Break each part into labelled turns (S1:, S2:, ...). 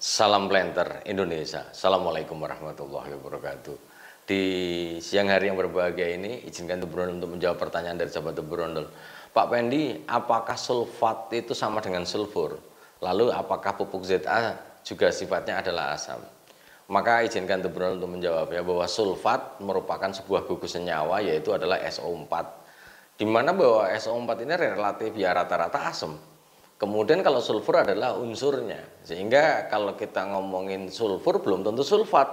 S1: Salam Planter Indonesia. Assalamualaikum warahmatullahi wabarakatuh. Di siang hari yang berbahagia ini, izinkan Tuh Brondol untuk menjawab pertanyaan dari sahabat Tuh Brondol. Pak Pendi, apakah sulfat itu sama dengan sulfur? Lalu apakah pupuk ZA juga sifatnya adalah asam? Maka izinkan Tuh Brondol untuk menjawabnya bahwa sulfat merupakan sebuah gugus senyawa, yaitu adalah SO4. Di mana bahwa SO4 ini relatif ya rata-rata asam. Kemudian kalau sulfur adalah unsurnya, sehingga kalau kita ngomongin sulfur belum tentu sulfat,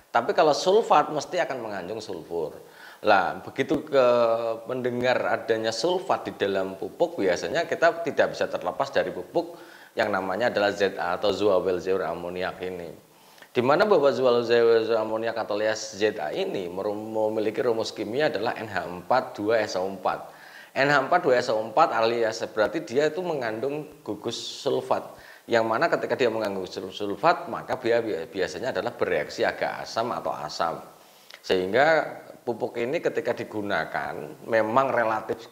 S1: tapi kalau sulfat mesti akan mengandung sulfur. Lah begitu ke mendengar adanya sulfat di dalam pupuk, biasanya kita tidak bisa terlepas dari pupuk yang namanya adalah ZA atau zoavelzeur amoniak ini. Di mana bahwa zoavelzeur amoniak atau alias ZA ini memiliki rumus kimia adalah NH4 2SO4. NH4 2SO4 alias berarti dia itu mengandung gugus sulfat, yang mana ketika dia mengandung sulfat maka dia biasanya adalah bereaksi agak asam atau asam, sehingga pupuk ini ketika digunakan memang relatif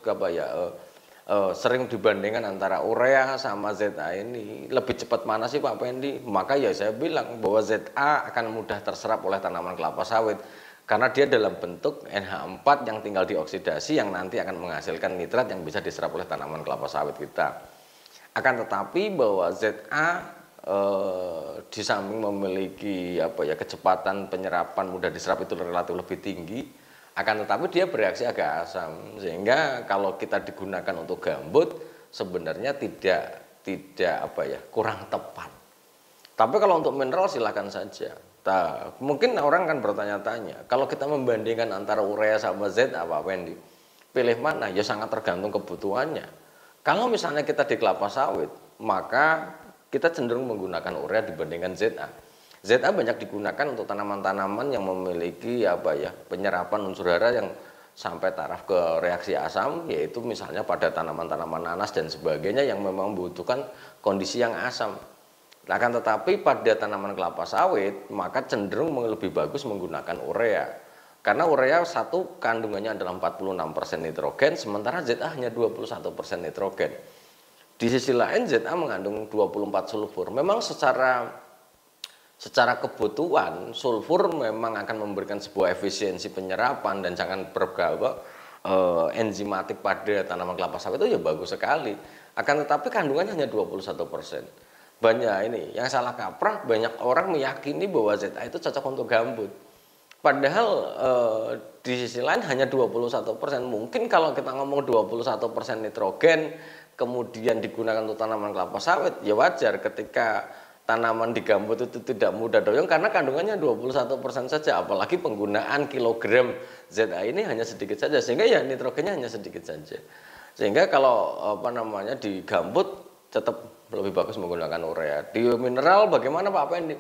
S1: sering dibandingkan antara urea sama ZA ini lebih cepat mana sih Pak Pendi? Maka ya saya bilang bahwa ZA akan mudah terserap oleh tanaman kelapa sawit, karena dia dalam bentuk NH4 yang tinggal dioksidasi yang nanti akan menghasilkan nitrat yang bisa diserap oleh tanaman kelapa sawit kita. Akan tetapi bahwa ZA di samping memiliki kecepatan penyerapan mudah diserap itu relatif lebih tinggi, akan tetapi dia bereaksi agak asam, sehingga kalau kita digunakan untuk gambut sebenarnya kurang tepat. Tapi kalau untuk mineral silahkan saja. Nah, mungkin orang kan bertanya-tanya, kalau kita membandingkan antara urea sama ZA, Pak Pendi, pilih mana? Ya sangat tergantung kebutuhannya. Kalau misalnya kita di kelapa sawit, maka kita cenderung menggunakan urea dibandingkan ZA. ZA banyak digunakan untuk tanaman-tanaman yang memiliki penyerapan unsur hara yang sampai taraf ke reaksi asam, yaitu misalnya pada tanaman-tanaman nanas dan sebagainya yang memang membutuhkan kondisi yang asam. Akan tetapi pada tanaman kelapa sawit maka cenderung lebih bagus menggunakan urea, karena urea satu kandungannya adalah 46% nitrogen, sementara ZA hanya 21% nitrogen. Di sisi lain ZA mengandung 24 sulfur. Memang secara kebutuhan sulfur memang akan memberikan sebuah efisiensi penyerapan dan jangan enzimatik pada tanaman kelapa sawit itu ya bagus sekali. Akan tetapi kandungannya hanya 21%. Banyak ini yang salah kaprah, banyak orang meyakini bahwa ZA itu cocok untuk gambut, padahal di sisi lain hanya 21%. Mungkin kalau kita ngomong 21% nitrogen kemudian digunakan untuk tanaman kelapa sawit, ya wajar ketika tanaman di gambut itu tidak mudah doyong karena kandungannya 21% saja, apalagi penggunaan kilogram ZA ini hanya sedikit saja, sehingga ya nitrogennya hanya sedikit saja, sehingga kalau di gambut tetap lebih bagus menggunakan urea. Di mineral bagaimana Pak Pendi?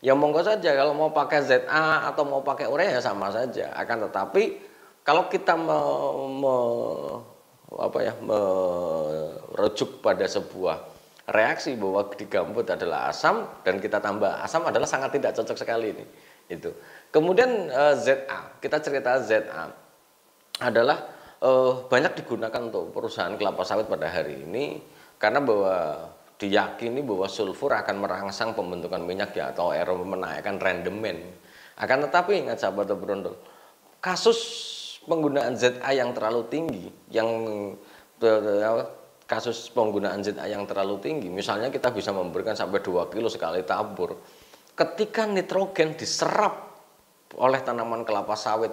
S1: Ya monggo saja, kalau mau pakai ZA atau mau pakai urea ya sama saja. Akan tetapi kalau kita merujuk pada sebuah reaksi bahwa di gambut adalah asam dan kita tambah asam adalah sangat tidak cocok sekali ini. Itu. Kemudian ZA, kita cerita ZA adalah banyak digunakan untuk perusahaan kelapa sawit pada hari ini, karena bahwa diyakini bahwa sulfur akan merangsang pembentukan minyak ya, atau menaikkan rendemen. Akan tetapi ingat sahabat Brondol, kasus penggunaan ZA yang terlalu tinggi, misalnya kita bisa memberikan sampai 2 kilo sekali tabur. Ketika nitrogen diserap oleh tanaman kelapa sawit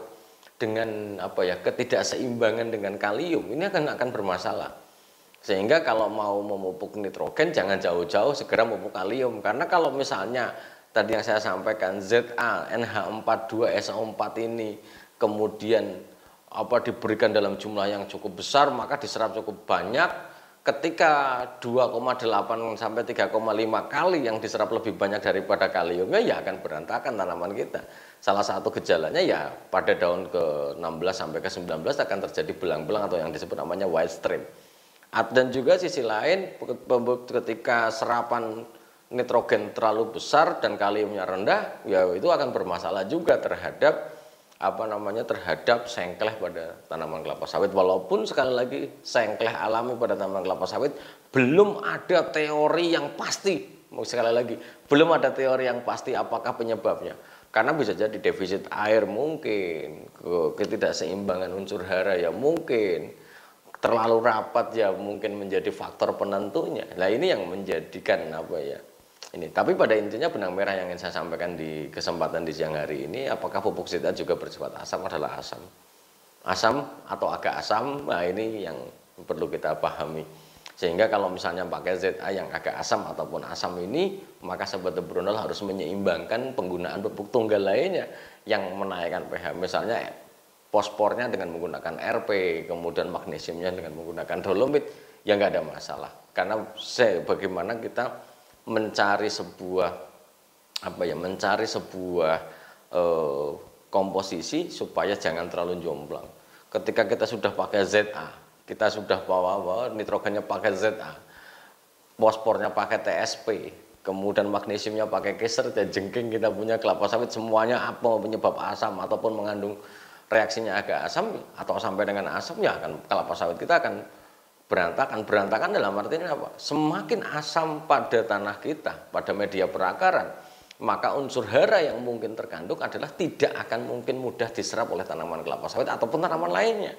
S1: dengan ketidakseimbangan dengan kalium, ini akan bermasalah. Sehingga kalau mau memupuk nitrogen jangan jauh-jauh, segera memupuk kalium. Karena kalau misalnya tadi yang saya sampaikan ZA NH4 2SO4 ini kemudian diberikan dalam jumlah yang cukup besar, maka diserap cukup banyak. Ketika 2,8 sampai 3,5 kali yang diserap lebih banyak daripada kaliumnya, ya akan berantakan tanaman kita. Salah satu gejalanya ya pada daun ke-16 sampai ke-19 akan terjadi belang-belang atau yang disebut namanya white stream. Dan juga sisi lain, ketika serapan nitrogen terlalu besar dan kaliumnya rendah, ya itu akan bermasalah juga terhadap terhadap sengkleh pada tanaman kelapa sawit. Walaupun sekali lagi sengkleh alami pada tanaman kelapa sawit belum ada teori yang pasti sekali lagi belum ada teori yang pasti apakah penyebabnya. Karena bisa jadi defisit air mungkin, ketidakseimbangan unsur hara ya mungkin, terlalu rapat ya mungkin menjadi faktor penentunya. Nah ini yang menjadikan apa ya ini. Tapi pada intinya benang merah yang ingin saya sampaikan di kesempatan di siang hari ini, apakah pupuk ZA juga bersifat asam adalah asam. Asam atau agak asam, nah ini yang perlu kita pahami. Sehingga kalau misalnya pakai ZA yang agak asam ataupun asam ini, maka sahabat brondol harus menyeimbangkan penggunaan pupuk tunggal lainnya yang menaikkan pH. Misalnya fosfornya dengan menggunakan RP, kemudian magnesiumnya dengan menggunakan dolomit, ya nggak ada masalah. Karena bagaimana kita mencari sebuah komposisi supaya jangan terlalu jomplang. Ketika kita sudah pakai ZA, kita sudah bawa nitrogennya pakai ZA, fosfornya pakai TSP, kemudian magnesiumnya pakai keser dan jengking, kita punya kelapa sawit semuanya apa penyebab asam ataupun mengandung reaksinya agak asam atau sampai dengan asam, ya akan kelapa sawit kita akan berantakan dalam artinya apa? Semakin asam pada tanah kita, pada media perakaran, maka unsur hara yang mungkin terkandung adalah tidak akan mungkin mudah diserap oleh tanaman kelapa sawit ataupun tanaman lainnya.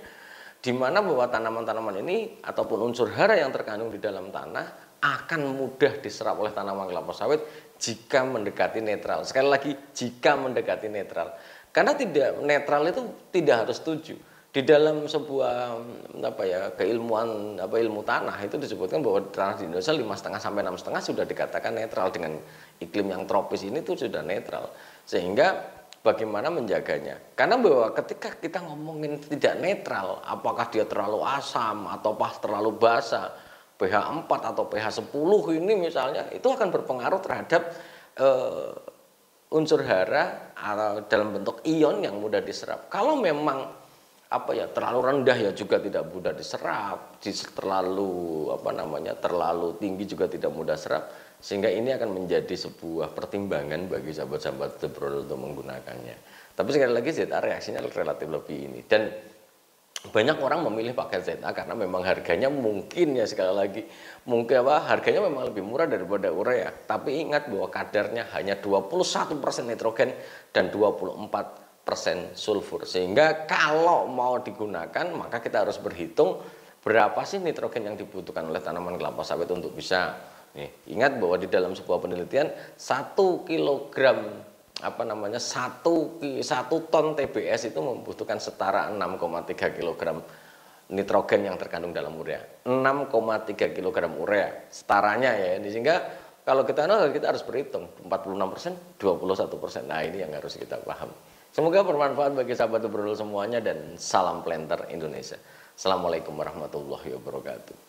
S1: Di mana bahwa tanaman-tanaman ini ataupun unsur hara yang terkandung di dalam tanah akan mudah diserap oleh tanaman kelapa sawit jika mendekati netral. Sekali lagi, jika mendekati netral. Karena tidak netral itu tidak harus setuju. Di dalam sebuah keilmuan ilmu tanah itu disebutkan bahwa tanah di Indonesia 5,5 sampai 6,5 sudah dikatakan netral. Dengan iklim yang tropis ini tuh sudah netral. Sehingga bagaimana menjaganya? Karena bahwa ketika kita ngomongin tidak netral, apakah dia terlalu asam atau terlalu basa, pH 4 atau pH 10 ini misalnya, itu akan berpengaruh terhadap unsur hara dalam bentuk ion yang mudah diserap. Kalau memang terlalu rendah ya juga tidak mudah diserap, terlalu tinggi juga tidak mudah serap, sehingga ini akan menjadi sebuah pertimbangan bagi sahabat-sahabat brondol untuk menggunakannya. Tapi sekali lagi ZA reaksinya relatif lebih ini, dan banyak orang memilih pakai ZA karena memang harganya mungkin ya sekali lagi harganya memang lebih murah daripada urea. Tapi ingat bahwa kadarnya hanya 21% nitrogen dan 24% sulfur, sehingga kalau mau digunakan maka kita harus berhitung berapa sih nitrogen yang dibutuhkan oleh tanaman kelapa sawit untuk bisa ingat bahwa di dalam sebuah penelitian 1 kilogram 1 ton TBS itu membutuhkan setara 6,3 kilogram nitrogen yang terkandung dalam urea. 6,3 kilogram urea setaranya ya. Sehingga kalau kita harus berhitung 46%, 21%. Nah, ini yang harus kita paham. Semoga bermanfaat bagi sahabat brondol semuanya, dan salam planter Indonesia. Assalamualaikum warahmatullahi wabarakatuh.